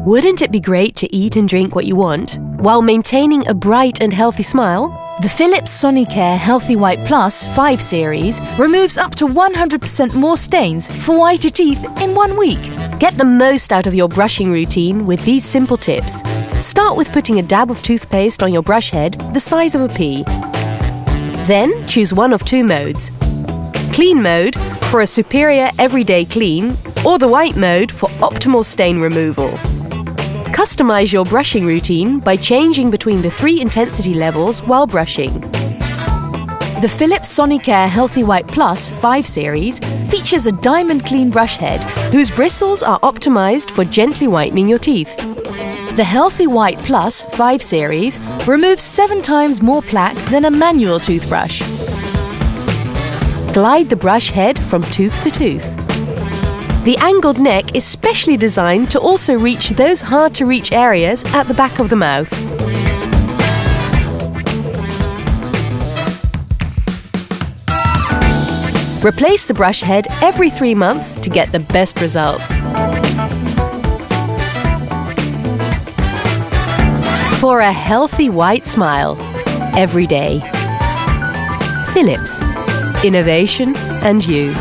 Wouldn't it be great to eat and drink what you want, while maintaining a bright and healthy smile? The Philips Sonicare HealthyWhite Plus 5 series removes up to 100% more stains for whiter teeth in 1 week. Get the most out of your brushing routine with these simple tips. Start with putting a dab of toothpaste on your brush head the size of a pea. Then choose one of 2 modes. Clean mode for a superior everyday clean, or the white mode for optimal stain removal. Customize your brushing routine by changing between the 3 intensity levels while brushing. The Philips Sonicare HealthyWhite Plus 5 series features a diamond clean brush head whose bristles are optimized for gently whitening your teeth. The HealthyWhite Plus 5 series removes 7 times more plaque than a manual toothbrush. Glide the brush head from tooth to tooth. The angled neck is specially designed to also reach those hard-to-reach areas at the back of the mouth. Replace the brush head every 3 months to get the best results. For a healthy white smile every day. Philips. Innovation and you.